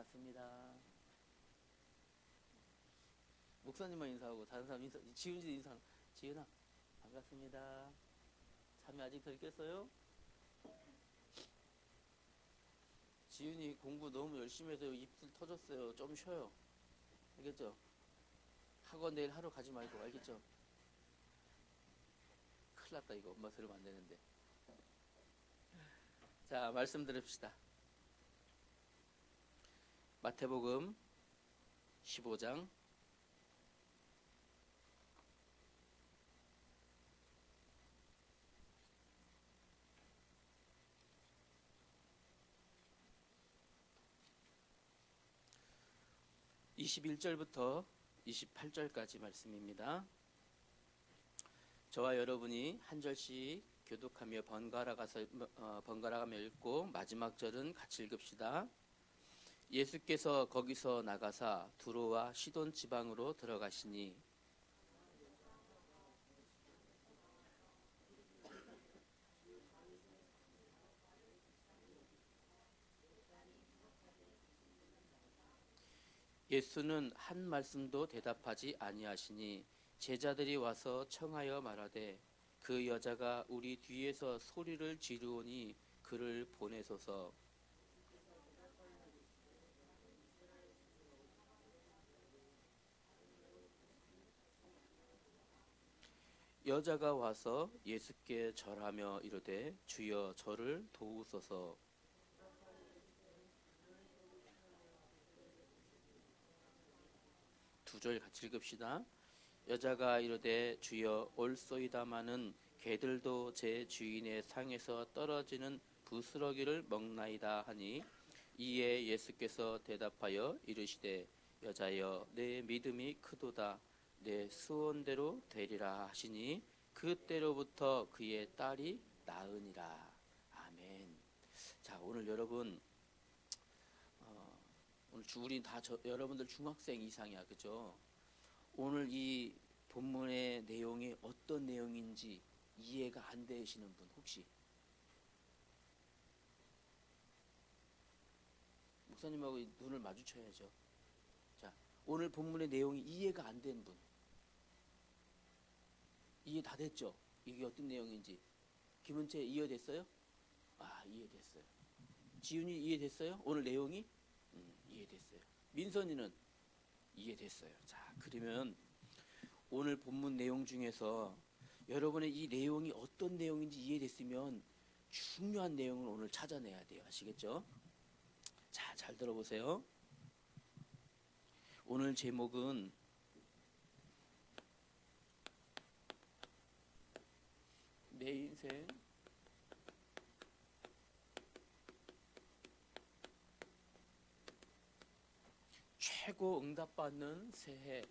반갑습니다. 목사님만 인사하고 다른 사람 인사, 지훈이도 인사. 지훈아, 반갑습니다. 잠이 아직 덜 깼어요? 지훈이 공부 너무 열심히 해서 입술 터졌어요. 좀 쉬어요. 알겠죠? 학원 내일 하루 가지 말고, 알겠죠? 큰일 났다, 이거. 엄마 들으면 안 되는데. 자, 말씀 들읍시다. 마태복음 15장 21절부터 28절까지 말씀입니다. 저와 여러분이 한 절씩 교독하며 번갈아가며 읽고 마지막 절은 같이 읽읍시다. 예수께서 거기서 나가사 두로와 시돈 지방으로 들어가시니 예수는 한 말씀도 대답하지 아니하시니 제자들이 와서 청하여 말하되 그 여자가 우리 뒤에서 소리를 지르오니 그를 보내소서. 여자가 와서 예수께 절하며 이르되 주여 저를 도우소서. 두 절 같이 읽읍시다. 여자가 이르되 주여 올소이다마는 개들도 제 주인의 상에서 떨어지는 부스러기를 먹나이다 하니 이에 예수께서 대답하여 이르시되 여자여 내 믿음이 크도다 내 수원대로 되리라 하시니 그때로부터 그의 딸이 나으니라. 아멘. 자, 오늘 여러분 오늘 우리 다 여러분들 중학생 이상이야, 그죠? 오늘 이 본문의 내용이 어떤 내용인지 이해가 안 되시는 분 혹시? 목사님하고 눈을 마주쳐야죠. 자, 오늘 본문의 내용이 이해가 안 된 분. 이해 다 됐죠? 이게 어떤 내용인지. 김은채 이해됐어요? 아, 이해됐어요. 지훈이 이해됐어요? 오늘 내용이? 이해됐어요. 민선이는 이해됐어요. 자, 그러면 오늘 본문 내용 중에서 여러분의 이 내용이 어떤 내용인지 이해됐으면 중요한 내용을 오늘 찾아내야 돼요. 아시겠죠? 자, 잘 들어보세요. 오늘 제목은 내 인생 최고 응답받는 새해.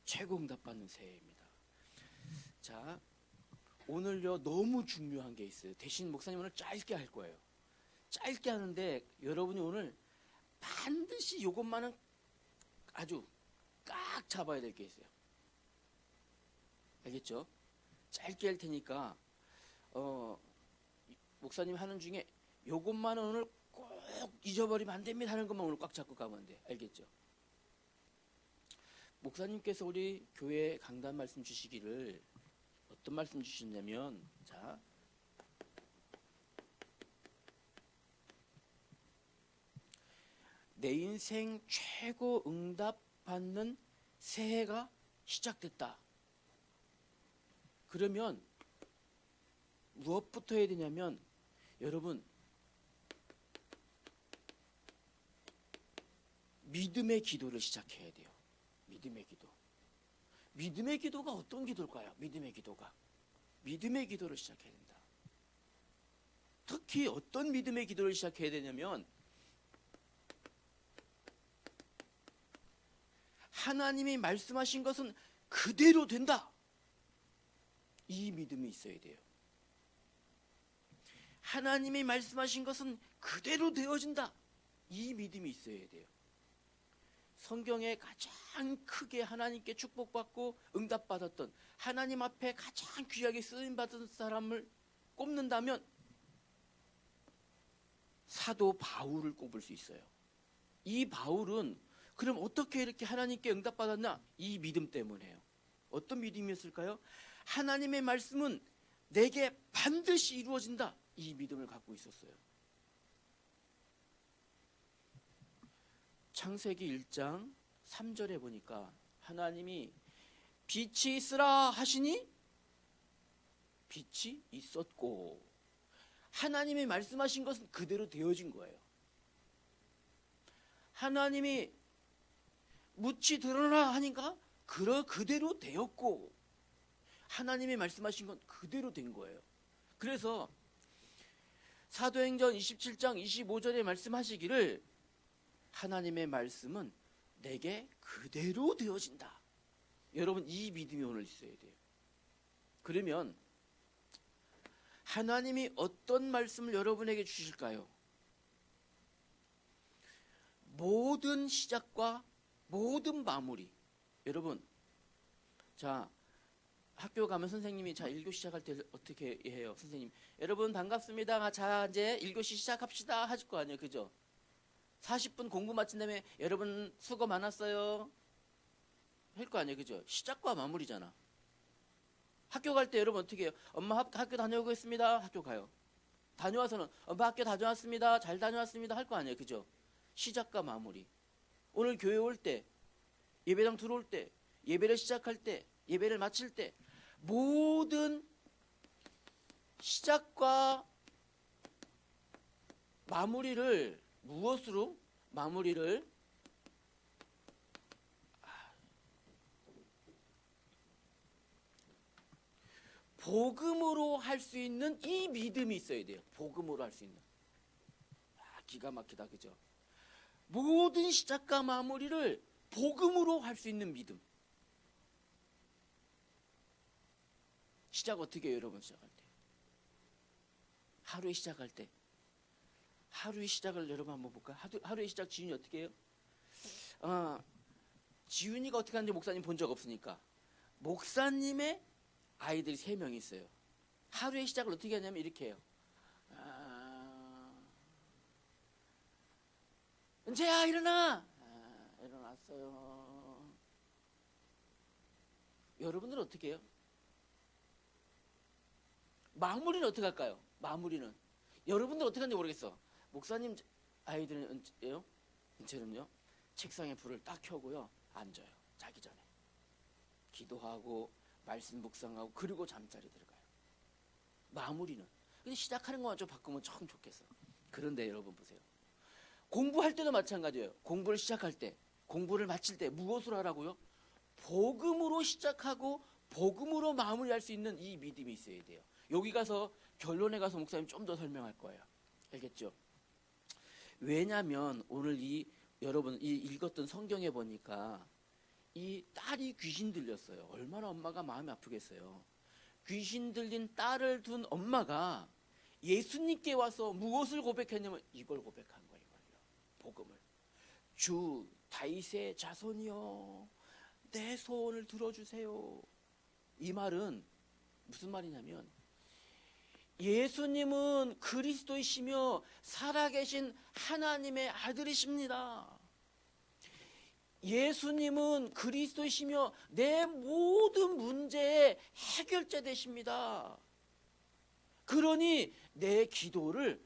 최고 응답받는 새해입니다. 자, 오늘요 너무 중요한 게 있어요. 대신 목사님 오늘 짧게 할 거예요. 짧게 하는데 여러분이 오늘 반드시 이것만은 아주 꽉 잡아야 될 게 있어요. 알겠죠? 짧게 할 테니까 목사님 하는 중에 요것만은 오늘 꼭 잊어버리면 안 됩니다 하는 것만 오늘 꽉 잡고 가면 돼. 알겠죠? 목사님께서 우리 교회 강단 말씀 주시기를 어떤 말씀 주셨냐면, 자, 내 인생 최고 응답 받는 새해가 시작됐다. 그러면 무엇부터 해야 되냐면 여러분 믿음의 기도를 시작해야 돼요. 믿음의 기도. 믿음의 기도가 어떤 기도일까요? 믿음의 기도를 시작해야 된다. 특히 어떤 믿음의 기도를 시작해야 되냐면 하나님이 말씀하신 것은 그대로 된다. 이 믿음이 있어야 돼요. 하나님이 말씀하신 것은 그대로 되어진다. 이 믿음이 있어야 돼요. 성경에 가장 크게 하나님께 축복받고 응답받았던 하나님 앞에 가장 귀하게 쓰임받은 사람을 꼽는다면 사도 바울을 꼽을 수 있어요. 이 바울은 그럼 어떻게 이렇게 하나님께 응답받았나? 이 믿음 때문에요. 어떤 믿음이었을까요? 하나님의 말씀은 내게 반드시 이루어진다. 이 믿음을 갖고 있었어요. 창세기 1장 3절에 보니까 하나님이 빛이 있으라 하시니 빛이 있었고, 하나님이 말씀하신 것은 그대로 되어진 거예요. 하나님이 묻이 드러나 하니까 그대로 되었고, 하나님이 말씀하신 건 그대로 된 거예요. 그래서 사도행전 27장 25절에 말씀하시기를 하나님의 말씀은 내게 그대로 되어진다. 여러분, 이 믿음이 오늘 있어야 돼요. 그러면 하나님이 어떤 말씀을 여러분에게 주실까요? 모든 시작과 모든 마무리. 여러분, 자, 학교 가면 선생님이 자 1교시 시작할 때 어떻게 해요? 선생님, 여러분 반갑습니다. 자, 이제 1교시 시작합시다 하실 거 아니에요, 그죠? 40분 공부 마친 다음에 여러분 수고 많았어요 할 거 아니에요, 그죠? 시작과 마무리잖아. 학교 갈 때 여러분 어떻게 해요? 엄마 학교 다녀오고 있습니다. 학교 가요. 다녀와서는 엄마 학교 다녀왔습니다. 잘 다녀왔습니다 할 거 아니에요, 그죠? 시작과 마무리. 오늘 교회 올 때, 예배당 들어올 때, 예배를 시작할 때, 예배를 마칠 때, 모든 시작과 마무리를 무엇으로 마무리를 복음으로 할 수 있는 이 믿음이 있어야 돼요. 복음으로 할 수 있는. 기가 막히다, 그죠? 모든 시작과 마무리를 복음으로 할 수 있는 믿음. 시작 어떻게 해요, 여러분? 시작할 때, 하루에 시작할 때, 하루의 시작을 여러분 한번 볼까요? 하루의 시작 지훈이 어떻게 해요? 지훈이가 어떻게 하는지 목사님 본 적 없으니까, 목사님의 아이들이 3명이 있어요. 하루의 시작을 어떻게 하냐면 이렇게 해요. 은재야 일어나. 일어났어요. 여러분들은 어떻게 해요? 마무리는 어떻게 할까요? 마무리는 여러분들 어떻게 하는지 모르겠어. 목사님 아이들은 은채는요, 책상에 불을 딱 켜고요 앉아요. 자기 전에 기도하고 말씀 묵상하고 그리고 잠자리 들어가요. 마무리는. 근데 시작하는 것만 좀 바꾸면 참 좋겠어. 그런데 여러분 보세요. 공부할 때도 마찬가지예요. 공부를 시작할 때, 공부를 마칠 때 무엇으로 하라고요? 복음으로 시작하고 복음으로 마무리할 수 있는 이 믿음이 있어야 돼요. 여기 가서 결론에 가서 목사님 좀 더 설명할 거예요. 알겠죠? 왜냐하면 오늘 여러분 읽었던 성경에 보니까 이 딸이 귀신 들렸어요. 얼마나 엄마가 마음이 아프겠어요. 귀신 들린 딸을 둔 엄마가 예수님께 와서 무엇을 고백했냐면 이걸 고백한 거예요. 복음을. 주 다윗의 자손이여, 내 소원을 들어주세요. 이 말은 무슨 말이냐면 예수님은 그리스도이시며 살아계신 하나님의 아들이십니다. 예수님은 그리스도이시며 내 모든 문제의 해결자 되십니다. 그러니 내 기도를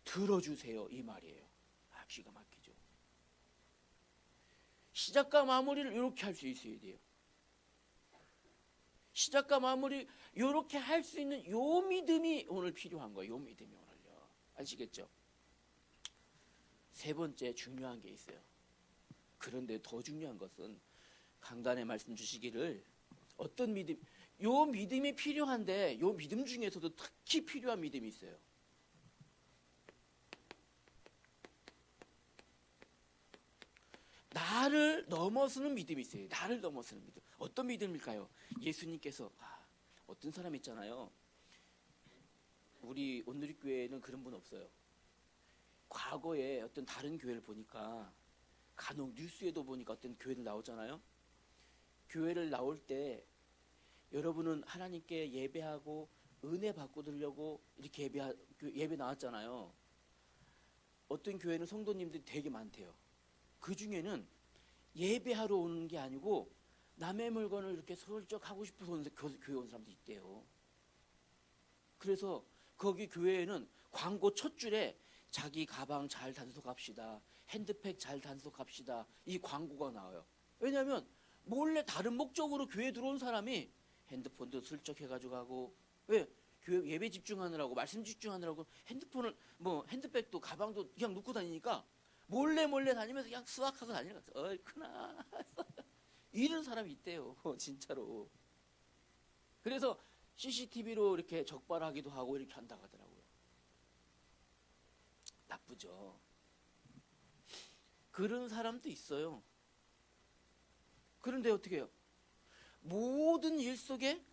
들어주세요, 이 말이에요. 기가 막히죠. 시작과 마무리를 이렇게 할 수 있어야 돼요. 시작과 마무리 이렇게 할 수 있는 요 믿음이 오늘 필요한 거예요. 요 믿음이 오늘요. 아시겠죠? 세 번째 중요한 게 있어요. 그런데 더 중요한 것은 강단에 말씀 주시기를 어떤 믿음, 요 믿음이 필요한데 요 믿음 중에서도 특히 필요한 믿음이 있어요. 나를 넘어서는 믿음이 있어요. 나를 넘어서는 믿음. 어떤 믿음일까요? 예수님께서 어떤 사람 있잖아요. 우리 온누리교회는 그런 분 없어요. 과거에 어떤 다른 교회를 보니까 간혹 뉴스에도 보니까 어떤 교회를 나오잖아요. 교회를 나올 때 여러분은 하나님께 예배하고 은혜 받고 들려고 이렇게 예배 나왔잖아요. 어떤 교회는 성도님들이 되게 많대요. 그 중에는 예배하러 오는 게 아니고 남의 물건을 이렇게 슬쩍 하고 싶어서 교회 온 사람도 있대요. 그래서 거기 교회에는 광고 첫 줄에 자기 가방 잘 단속합시다, 핸드백 잘 단속합시다, 이 광고가 나와요. 왜냐하면 몰래 다른 목적으로 교회 들어온 사람이 핸드폰도 슬쩍 해가지고 가고, 왜? 교회 예배 집중하느라고, 말씀 집중하느라고 핸드폰을, 뭐 핸드백도 가방도 그냥 놓고 다니니까 몰래 다니면서 그냥 수학하고 다니는 것 같아요. 어이쿠나 이런 사람이 있대요. 진짜로. 그래서 CCTV로 이렇게 적발하기도 하고 이렇게 한다고 하더라고요. 나쁘죠. 그런 사람도 있어요. 그런데 어떻게 해요? 모든 일 속에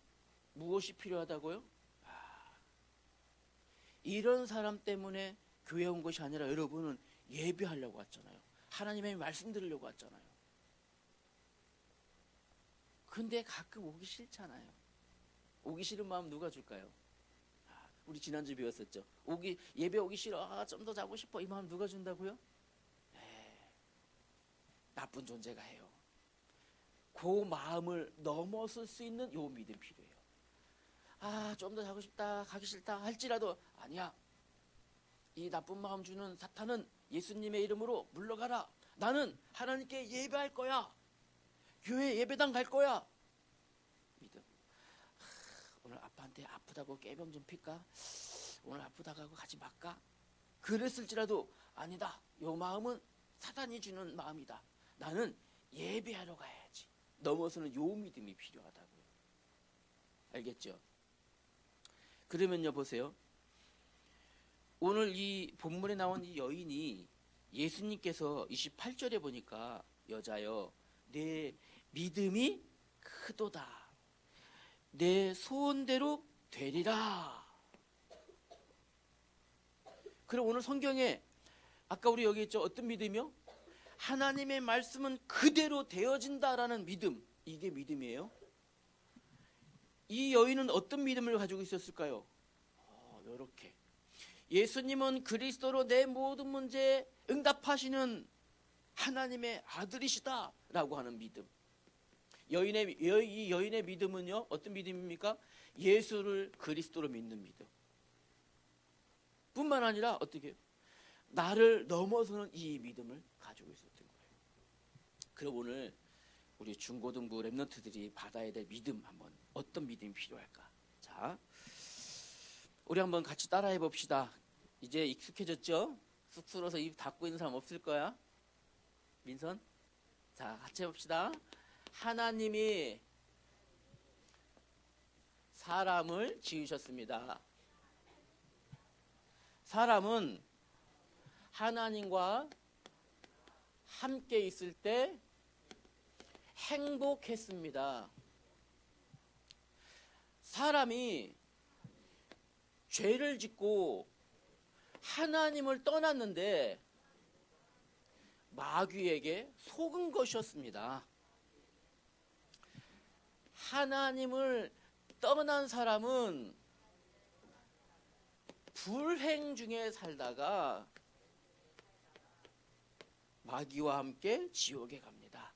무엇이 필요하다고요? 이런 사람 때문에 교회 온 것이 아니라 여러분은 예배하려고 왔잖아요. 하나님의 말씀 들으려고 왔잖아요. 근데 가끔 오기 싫잖아요. 오기 싫은 마음 누가 줄까요? 우리 지난주 배웠었죠. 예배 오기 싫어. 좀 더 자고 싶어. 이 마음 누가 준다고요? 나쁜 존재가 해요. 그 마음을 넘어설 수 있는 요 믿음 필요해요. 좀 더 자고 싶다, 가기 싫다 할지라도 아니야. 이 나쁜 마음 주는 사탄은 예수님의 이름으로 물러가라. 나는 하나님께 예배할 거야. 교회 예배당 갈 거야. 믿음. 오늘 아빠한테 아프다고 깨병 좀 필까? 오늘 아프다고 하고 가지 말까? 그랬을지라도 아니다. 요 마음은 사탄이 주는 마음이다. 나는 예배하러 가야지. 넘어서는 요 믿음이 필요하다고요. 알겠죠? 그러면요, 보세요. 오늘 이 본문에 나온 이 여인이 예수님께서 28절에 보니까 여자여 내 믿음이 크도다. 내 소원대로 되리라. 그럼 오늘 성경에 아까 우리 여기 있죠. 어떤 믿음이요? 하나님의 말씀은 그대로 되어진다라는 믿음. 이게 믿음이에요. 이 여인은 어떤 믿음을 가지고 있었을까요? 이렇게 예수님은 그리스도로 내 모든 문제에 응답하시는 하나님의 아들이시다 라고 하는 믿음. 이 여인의 믿음은요, 어떤 믿음입니까? 예수를 그리스도로 믿는 믿음. 뿐만 아니라 어떻게 나를 넘어서는 이 믿음을 가지고 있었던 거예요. 그럼 오늘 우리 중고등부 랩런트들이 받아야 될 믿음, 한번 어떤 믿음이 필요할까? 자, 우리 한번 같이 따라해 봅시다. 이제 익숙해졌죠? 쑥스러워서 입 닫고 있는 사람 없을 거야. 민선? 자, 같이 해봅시다. 하나님이 사람을 지으셨습니다. 사람은 하나님과 함께 있을 때 행복했습니다. 사람이 죄를 짓고 하나님을 떠났는데 마귀에게 속은 것이었습니다. 하나님을 떠난 사람은 불행 중에 살다가 마귀와 함께 지옥에 갑니다.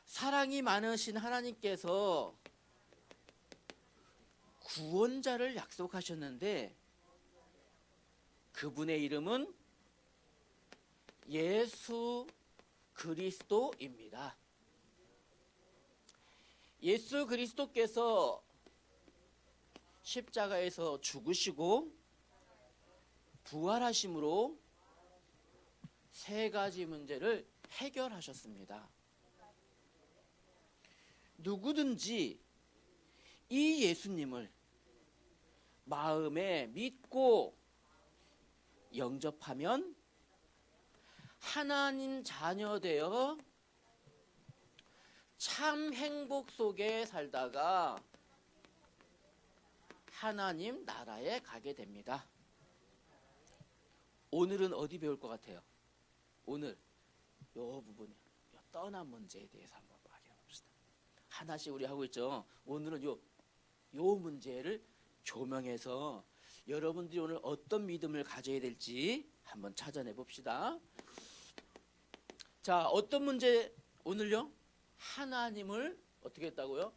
사랑이 많으신 하나님께서 구원자를 약속하셨는데 그분의 이름은 예수 그리스도입니다. 예수 그리스도께서 십자가에서 죽으시고 부활하심으로 세 가지 문제를 해결하셨습니다. 누구든지 이 예수님을 마음에 믿고 영접하면 하나님 자녀 되어 참 행복 속에 살다가 하나님 나라에 가게 됩니다. 오늘은 어디 배울 것 같아요? 오늘 요 부분, 요 떠난 문제에 대해서 한번 확인해 봅시다. 하나씩 우리 하고 있죠. 오늘은 요 문제를 조명해서 여러분들이 오늘 어떤 믿음을 가져야 될지 한번 찾아내 봅시다. 자, 어떤 문제 오늘요? 하나님을 어떻게 했다고요?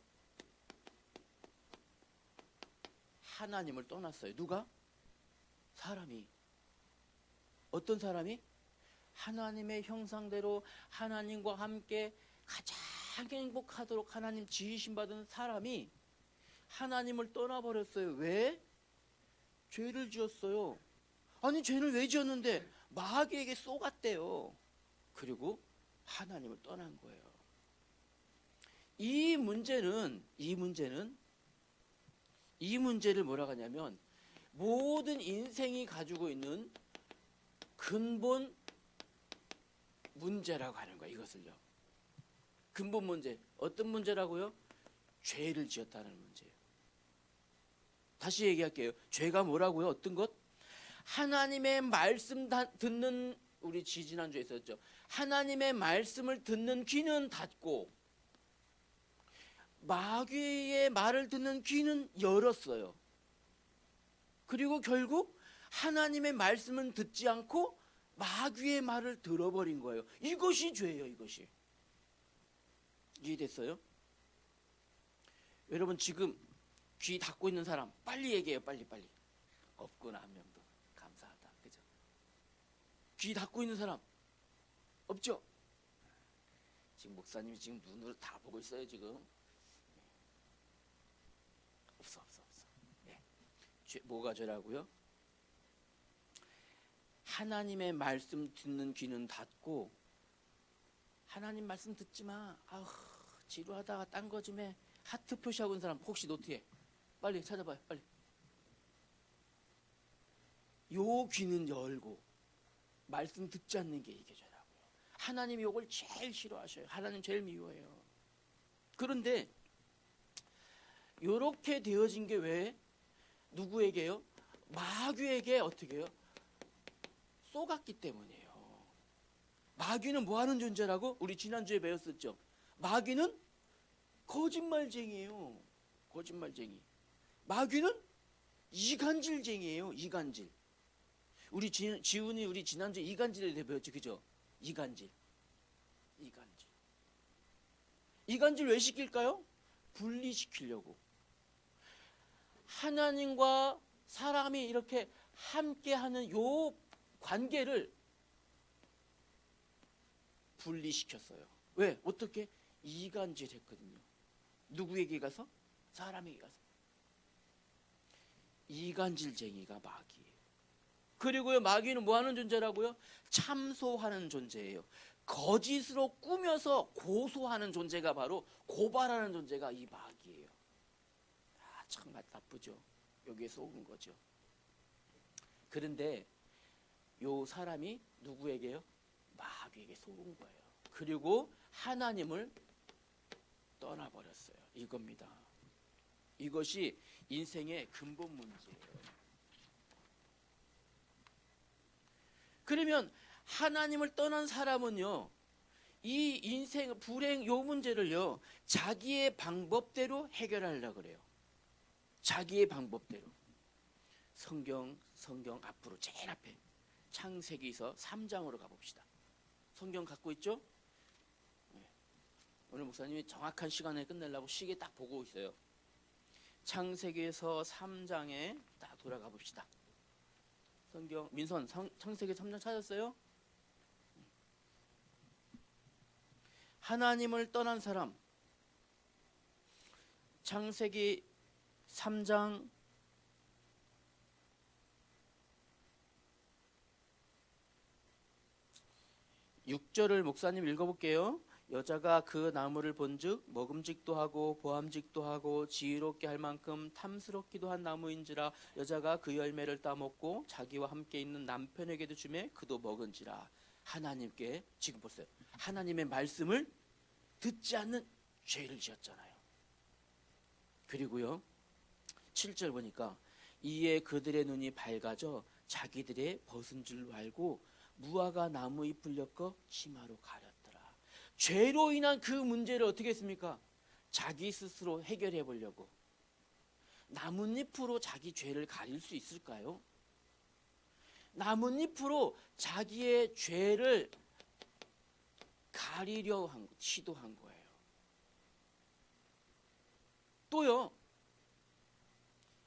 하나님을 떠났어요. 누가? 사람이. 어떤 사람이? 하나님의 형상대로 하나님과 함께 가장 행복하도록 하나님 지으심 받은 사람이 하나님을 떠나버렸어요. 왜? 죄를 지었어요. 아니, 죄를 왜 지었는데 마귀에게 쏘갔대요. 그리고 하나님을 떠난 거예요. 이 문제를 뭐라고 하냐면 모든 인생이 가지고 있는 근본 문제라고 하는 거예요. 이것을요. 근본 문제. 어떤 문제라고요? 죄를 지었다는 문제예요. 다시 얘기할게요. 죄가 뭐라고요? 어떤 것? 하나님의 말씀 듣는, 우리 지난주에 있었죠. 하나님의 말씀을 듣는 귀는 닫고 마귀의 말을 듣는 귀는 열었어요. 그리고 결국 하나님의 말씀은 듣지 않고 마귀의 말을 들어버린 거예요. 이것이 죄예요. 이것이. 이해됐어요? 여러분 지금 귀 닫고 있는 사람 빨리 얘기해요. 빨리. 없구나, 한 명도. 감사하다. 그죠? 귀 닫고 있는 사람 없죠? 지금 목사님이 지금 눈으로 다 보고 있어요. 지금 없어. 네. 뭐가 죄라고요? 하나님의 말씀 듣는 귀는 닫고 하나님 말씀 듣지 마. 아우, 지루하다가 딴 거 좀 해. 하트 표시하고 있는 사람 혹시 노트에 빨리 찾아봐요. 빨리. 요 귀는 열고 말씀 듣지 않는 게 이게 죄라고요. 하나님이 요걸 제일 싫어하셔요. 하나님 제일 미워해요. 그런데 요렇게 되어진 게 왜? 누구에게요? 마귀에게 어떻게 해요? 쏘갔기 때문이에요. 마귀는 뭐 하는 존재라고? 우리 지난주에 배웠었죠. 마귀는 거짓말쟁이에요. 거짓말쟁이. 마귀는 이간질쟁이에요. 이간질. 우리 지훈이 우리 지난주에 이간질에 대해 배웠죠. 그죠? 이간질. 이간질 왜 시킬까요? 분리시키려고. 하나님과 사람이 이렇게 함께하는 요 관계를 분리시켰어요. 왜? 어떻게? 이간질했거든요. 누구에게 가서? 사람에게 가서. 이간질쟁이가 마귀예요. 그리고요, 마귀는 뭐 하는 존재라고요? 참소하는 존재예요. 거짓으로 꾸며서 고소하는 존재가 바로 고발하는 존재가 이 마귀예요. 아, 정말 나쁘죠. 여기에 속은 거죠. 그런데 요 사람이 누구에게요? 마귀에게 속은 거예요. 그리고 하나님을 떠나버렸어요. 이겁니다. 이것이 인생의 근본 문제예요. 그러면 하나님을 떠난 사람은요, 이 인생 불행 요 문제를요 자기의 방법대로 해결하려고 그래요. 자기의 방법대로. 성경 앞으로 제일 앞에 창세기서 3장으로 가봅시다. 성경 갖고 있죠? 네. 오늘 목사님이 정확한 시간에 끝내려고 시계 딱 보고 있어요. 창세기서 3장에 딱 돌아가 봅시다. 성경 민선 창세기 3장 찾았어요? 하나님을 떠난 사람. 창세기 3장 6절을 목사님 읽어볼게요. 여자가 그 나무를 본즉 먹음직도 하고 보암직도 하고 지혜롭게 할 만큼 탐스럽기도 한 나무인지라 여자가 그 열매를 따먹고 자기와 함께 있는 남편에게도 주매 그도 먹은지라. 하나님께 지금 보세요. 하나님의 말씀을 듣지 않는 죄를 지었잖아요. 그리고요 7절 보니까 이에 그들의 눈이 밝아져 자기들의 벗은 줄 알고 무화과 나무 잎을 엮어 치마로 가렸더라. 죄로 인한 그 문제를 어떻게 했습니까? 자기 스스로 해결해 보려고 나뭇잎으로 자기 죄를 가릴 수 있을까요? 나뭇잎으로 자기의 죄를 가리려 시도한 거예요. 또요,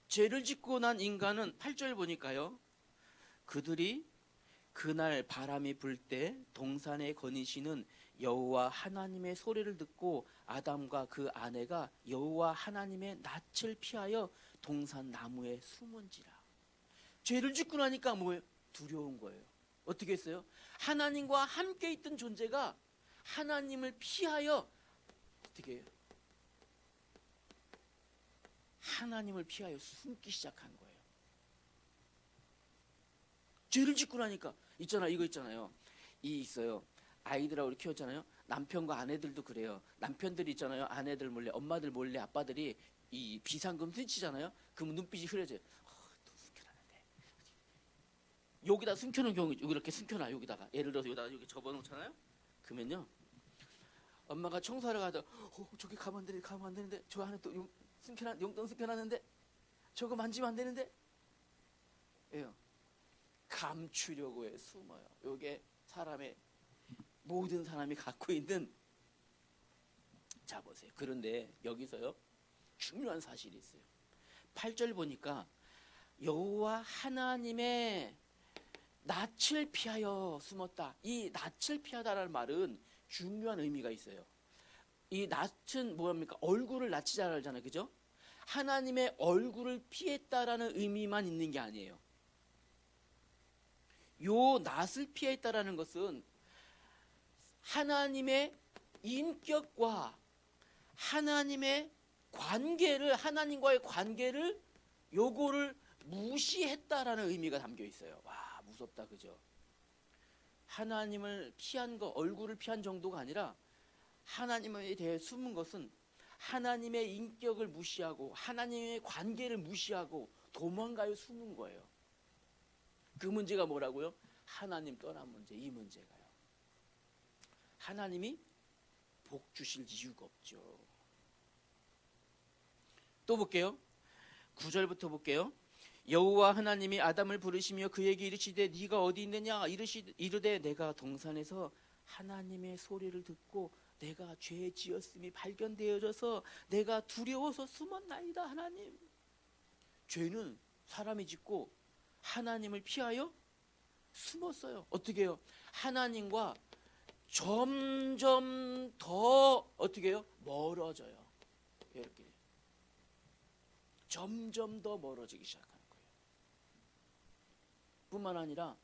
죄를 짓고 난 인간은 8절 보니까요, 그들이 그날 바람이 불 때 동산에 거니시는 여호와 하나님의 소리를 듣고 아담과 그 아내가 여호와 하나님의 낯을 피하여 동산 나무에 숨은지라. 죄를 짓고 나니까 뭐예요? 두려운 거예요. 어떻게 했어요? 하나님과 함께 있던 존재가 하나님을 피하여 어떻게 해요? 하나님을 피하여 숨기 시작한 거예요. 죄를 짓고 나니까 이거 있잖아요. 있어요. 아이들하고 우리 키웠잖아요. 남편과 아내들도 그래요. 남편들이 있잖아요. 아내들 몰래, 엄마들 몰래 아빠들이 이 비상금 스치잖아요. 그러면 눈빛이 흐려져요. 또 숨겨놨는데. 여기다 숨겨놓은 경우 이렇게 숨겨놔. 여기다가 예를 들어서 여기다가 여기 접어놓잖아요. 그러면요, 엄마가 청소하러 가다 저기 가면 안 되는데 저 안에 또 용돈 숨겨놨는데 저거 만지면 안 되는데. 예요. 감추려고 해 숨어요. 이게 모든 사람이 갖고 있는. 자 보세요. 그런데 여기서요, 중요한 사실이 있어요. 8절 보니까 여호와 하나님의 낯을 피하여 숨었다. 이 낯을 피하다라는 말은 중요한 의미가 있어요. 이 낯은 뭐합니까? 얼굴을 낯이 잘 알잖아요. 그죠? 하나님의 얼굴을 피했다라는 의미만 있는 게 아니에요. 요 낯을 피했다라는 것은 하나님의 인격과 하나님의 하나님과의 관계를 요거를 무시했다라는 의미가 담겨 있어요. 와, 무섭다. 그죠? 하나님을 피한 거, 얼굴을 피한 정도가 아니라 하나님에 대해 숨은 것은 하나님의 인격을 무시하고 하나님의 관계를 무시하고 도망가요 숨은 거예요. 그 문제가 뭐라고요? 하나님 떠난 문제. 이 문제가요. 하나님이 복 주실 이유가 없죠. 또 볼게요. 9절부터 볼게요. 여호와 하나님이 아담을 부르시며 그에게 이르시되 네가 어디 있느냐 이르되 내가 동산에서 하나님의 소리를 듣고 내가 죄 지었음이 발견되어져서 내가 두려워서 숨었나이다. 하나님, 죄는 사람이 짓고 하나님을 피하여 숨었어요. 어떻게 해요? 하나님과 점점 더 어떻게 해요? 멀어져요. 이렇게 점점 더 멀어지기 시작하는 거예요. 뿐만 아니라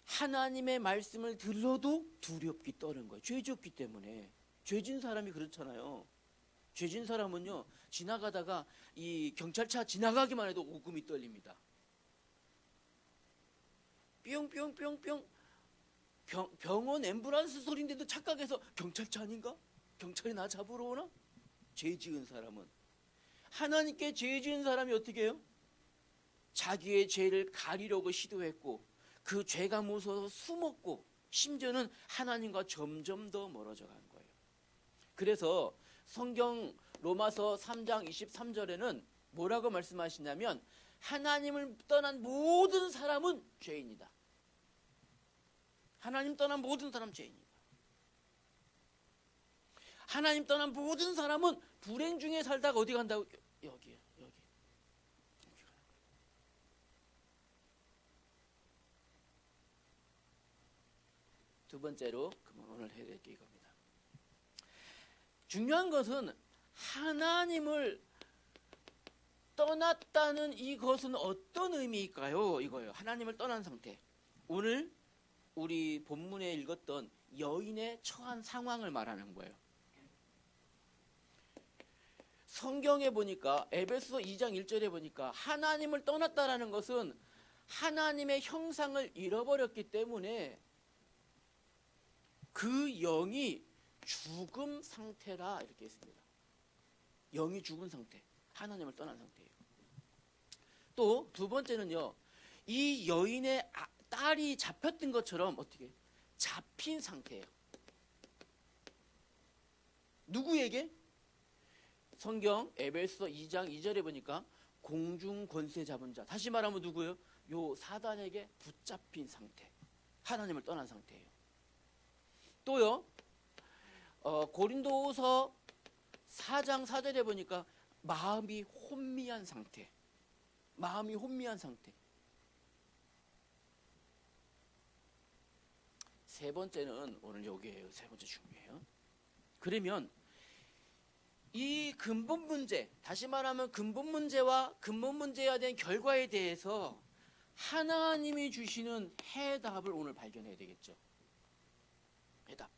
하나님의 말씀을 들어도 두렵기 떠는 거예요. 죄 지었기 때문에. 죄진 사람이 그렇잖아요. 죄진 사람은요, 지나가다가 이 경찰차 지나가기만 해도 오금이 떨립니다. 뿅뿅뿅뿅 병원 앰뷸런스 소리인데도 착각해서 경찰차 아닌가? 경찰이 나 잡으러 오나? 죄 지은 사람은. 하나님께 죄 지은 사람이 어떻게 해요? 자기의 죄를 가리려고 시도했고 그 죄가 무서워서 숨었고 심지어는 하나님과 점점 더 멀어져 간 거예요. 그래서 성경 로마서 3장 23절에는 뭐라고 말씀하시냐면 하나님을 떠난 모든 사람은 죄인이다. 하나님 떠난 모든 사람 죄인이다. 하나님 떠난 모든 사람은 불행 중에 살다가 어디 간다고? 여기요. 여기. 두 번째로 오늘 해야 될 게 이겁니다. 중요한 것은 하나님을 떠났다는 이것은 어떤 의미일까요? 이거예요. 하나님을 떠난 상태. 오늘 우리 본문에 읽었던 여인의 처한 상황을 말하는 거예요. 성경에 보니까 에베소서 2장 1절에 보니까 하나님을 떠났다라는 것은 하나님의 형상을 잃어버렸기 때문에 그 영이 죽음 상태라 이렇게 했습니다. 영이 죽은 상태, 하나님을 떠난 상태예요. 또 두 번째는요, 이 여인의 딸이 잡혔던 것처럼 어떻게 잡힌 상태예요. 누구에게? 성경 에베소 2장 2절에 보니까 공중 권세 잡은 자, 다시 말하면 누구예요? 요 사단에게 붙잡힌 상태, 하나님을 떠난 상태예요. 또요, 고린도후서 4장 4절에 보니까 마음이 혼미한 상태, 마음이 혼미한 상태. 세 번째는 오늘 여기에요. 세 번째 중요해요. 그러면 이 근본 문제, 다시 말하면 근본 문제와 근본 문제에 대한 결과에 대해서 하나님이 주시는 해답을 오늘 발견해야 되겠죠. 해답.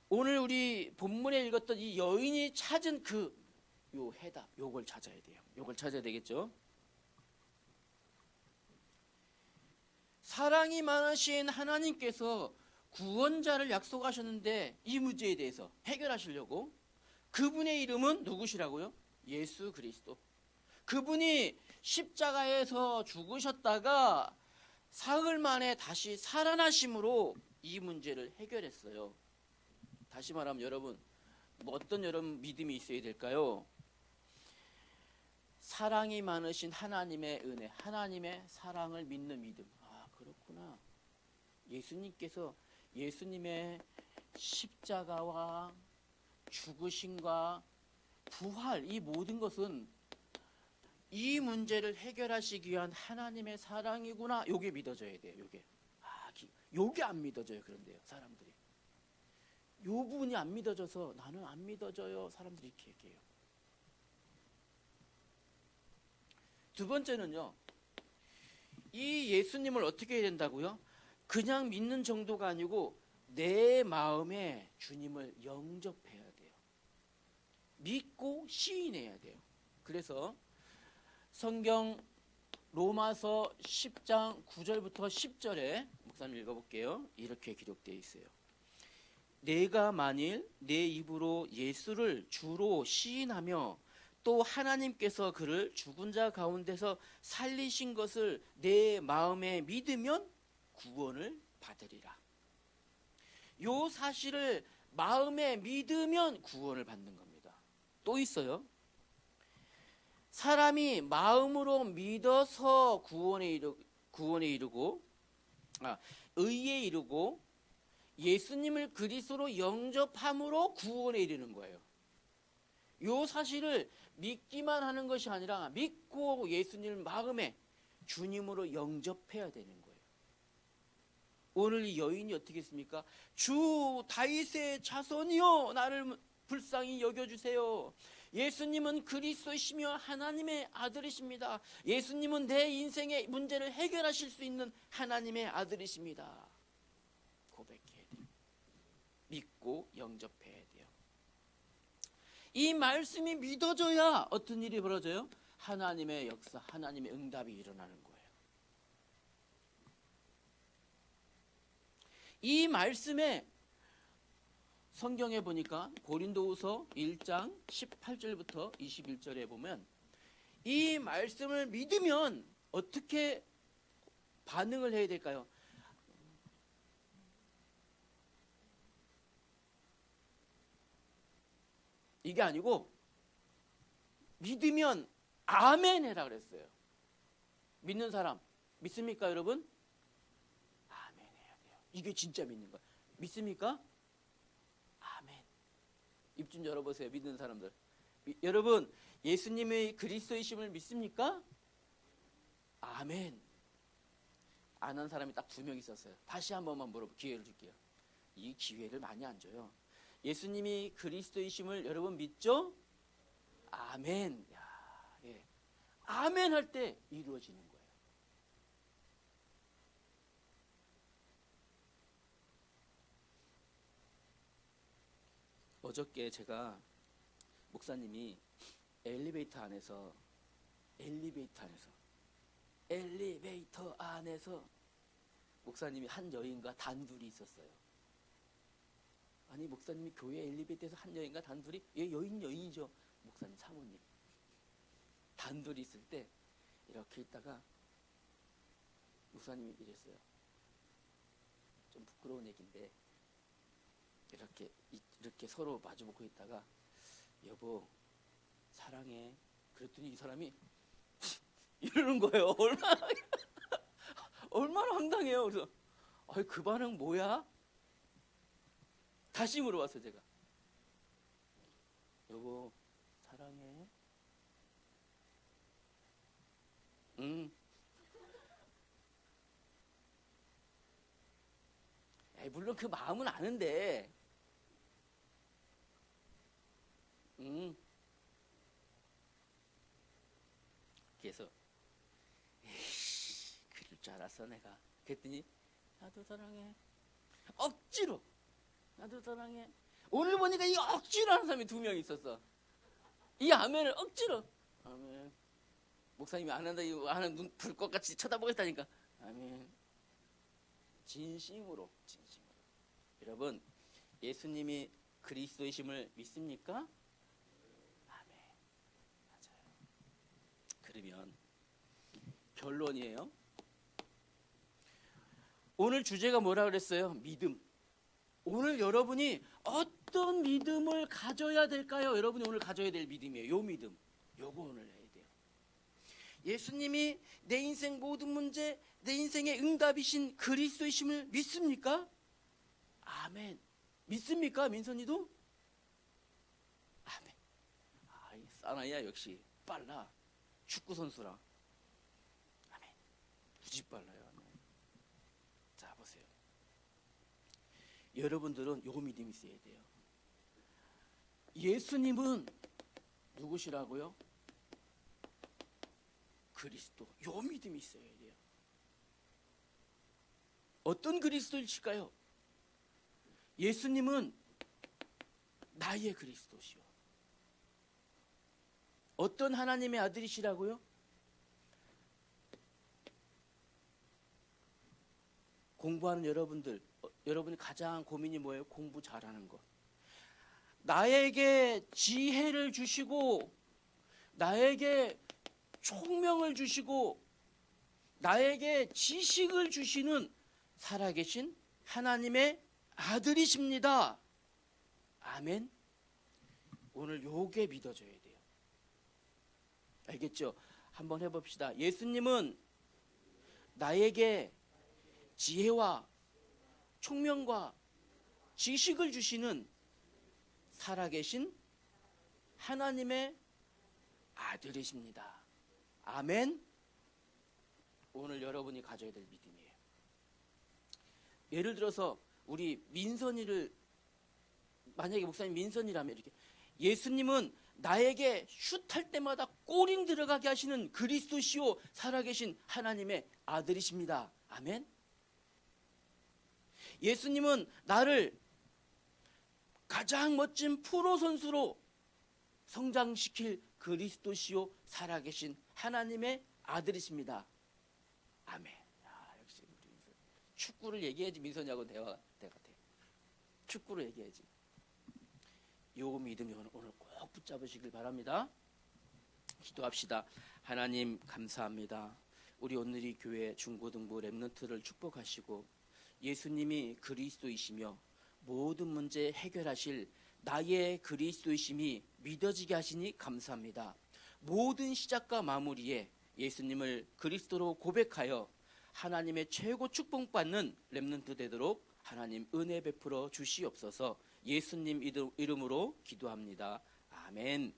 오늘 우리 본문에 읽었던 이 여인이 찾은 요 해답, 요걸 찾아야 돼요. 요걸 찾아야 되겠죠. 사랑이 많으신 하나님께서 구원자를 약속하셨는데 이 문제에 대해서 해결하시려고 그분의 이름은 누구시라고요? 예수 그리스도. 그분이 십자가에서 죽으셨다가 사흘 만에 다시 살아나심으로 이 문제를 해결했어요. 다시 말하면 여러분, 어떤 여러분 믿음이 있어야 될까요? 사랑이 많으신 하나님의 은혜, 하나님의 사랑을 믿는 믿음. 아, 그렇구나. 예수님께서 예수님의 십자가와 죽으심과 부활, 이 모든 것은 이 문제를 해결하시기 위한 하나님의 사랑이구나. 요게 믿어져야 돼요. 요게 안 믿어져요. 그런데요, 사람들이. 요 부분이 안 믿어져서 나는 안 믿어져요. 사람들이 이렇게 얘기해요. 두 번째는요, 이 예수님을 어떻게 해야 된다고요? 그냥 믿는 정도가 아니고 내 마음에 주님을 영접해야 돼요. 믿고 시인해야 돼요. 그래서 성경 로마서 10장 9절부터 10절에 목사님 읽어볼게요. 이렇게 기록되어 있어요. 내가 만일 내 입으로 예수를 주로 시인하며 또 하나님께서 그를 죽은 자 가운데서 살리신 것을 내 마음에 믿으면 구원을 받으리라. 요 사실을 마음에 믿으면 구원을 받는 겁니다. 또 있어요. 사람이 마음으로 믿어서 의에 이르고 예수님을 그리스도로 영접함으로 구원에 이르는 거예요. 요 사실을 믿기만 하는 것이 아니라 믿고 예수님을 마음에 주님으로 영접해야 되는 거예요. 오늘 이 여인이 어떻게 했습니까? 주 다윗의 자손이여 나를 불쌍히 여겨주세요. 예수님은 그리스도이시며 하나님의 아들이십니다. 예수님은 내 인생의 문제를 해결하실 수 있는 하나님의 아들이십니다. 고백해야 돼요. 믿고 영접해야 돼요. 이 말씀이 믿어져야 어떤 일이 벌어져요? 하나님의 역사, 하나님의 응답이 일어나는 거예요. 이 말씀에 성경에 보니까 고린도후서 1장 18절부터 21절에 보면 이 말씀을 믿으면 어떻게 반응을 해야 될까요? 이게 아니고 믿으면 아멘 해라 그랬어요. 믿는 사람 믿습니까 여러분? 아멘 해야 돼요. 이게 진짜 믿는 거예요. 믿습니까? 아멘. 입 좀 열어보세요. 믿는 사람들. 여러분 예수님의 그리스도이심을 믿습니까? 아멘. 안 한 사람이 딱 2명 있었어요. 다시 한 번만 기회를 줄게요. 이 기회를 많이 안 줘요. 예수님이 그리스도이심을 여러분 믿죠? 아멘. 야, 예. 아멘 할 때 이루어지는 거예요. 어저께 제가 목사님이 엘리베이터 안에서 목사님이 한 여인과 단둘이 있었어요. 아니 목사님이 교회 엘리베이터에서 한 여인과 단둘이, 여인이죠. 목사님 사모님 단둘이 있을 때 이렇게 있다가 목사님이 이랬어요. 좀 부끄러운 얘기인데 이렇게 서로 마주보고 있다가 여보 사랑해. 그랬더니 이 사람이 이러는 거예요. 얼마나 황당해요. 그래서 그 반응 뭐야? 다시 물어봤어요, 제가. 여보, 사랑해. 응. 물론 그 마음은 아는데, 그래서, 에이씨, 그럴 줄 알았어, 내가. 그랬더니, 나도 사랑해. 억지로, 나도 사랑해. 오늘 보니까 이 억지로 하는 사람이 2명 있었어. 이 아멘을 억지로. 아멘. 목사님이 안 한다, 이거 하는 눈 불꽃같이 쳐다보겠다니까. 아멘. 진심으로. 여러분, 예수님이 그리스도이심을 믿습니까? 아멘. 맞아요. 그러면 결론이에요. 오늘 주제가 뭐라 그랬어요? 믿음. 오늘 여러분이 어떤 믿음을 가져야 될까요? 여러분이 오늘 가져야 될 믿음이에요. 요 믿음. 요거 오늘 해야 돼요. 예수님이 내 인생 모든 문제, 내 인생의 응답이신 그리스도이심을 믿습니까? 아멘. 믿습니까? 민선이도? 아멘. 사나이야 역시 빨라. 축구 선수라. 아멘. 무지 빨라요. 아멘. 자, 보세요. 여러분들은 요 믿음이 있어야 돼요. 예수님은 누구시라고요? 그리스도. 요 믿음이 있어야 돼요. 어떤 그리스도일까요? 예수님은 나의 그리스도시요. 어떤 하나님의 아들이시라고요? 공부하는 여러분들, 여러분이 가장 고민이 뭐예요? 공부 잘하는 것. 나에게 지혜를 주시고, 나에게 총명을 주시고, 나에게 지식을 주시는 살아계신 하나님의 아들이십니다. 아멘. 오늘 요게 믿어져야 돼요. 알겠죠? 한번 해봅시다. 예수님은 나에게 지혜와 총명과 지식을 주시는 살아계신 하나님의 아들이십니다. 아멘. 오늘 여러분이 가져야 될 믿음이에요. 예를 들어서 우리 민선이를, 만약에 목사님 민선이라면 이렇게, 예수님은 나에게 슛할 때마다 골인 들어가게 하시는 그리스도시요 살아계신 하나님의 아들이십니다. 아멘. 예수님은 나를 가장 멋진 프로 선수로 성장시킬 그리스도시요 살아계신 하나님의 아들이십니다. 아멘. 역시 우리 민선. 축구를 얘기해야지 민선이하고 대화가 돼. 축구를 얘기해야지. 요 믿음이 오늘 꼭 붙잡으시길 바랍니다. 기도합시다. 하나님 감사합니다. 우리 오늘이 교회 중고등부 렘넌트를 축복하시고 예수님이 그리스도이시며 모든 문제 해결하실 나의 그리스도이심이 믿어지게 하시니 감사합니다. 모든 시작과 마무리에 예수님을 그리스도로 고백하여 하나님의 최고 축복받는 렘넌트 되도록 하나님 은혜 베풀어 주시옵소서. 예수님 이름으로 기도합니다. 아멘.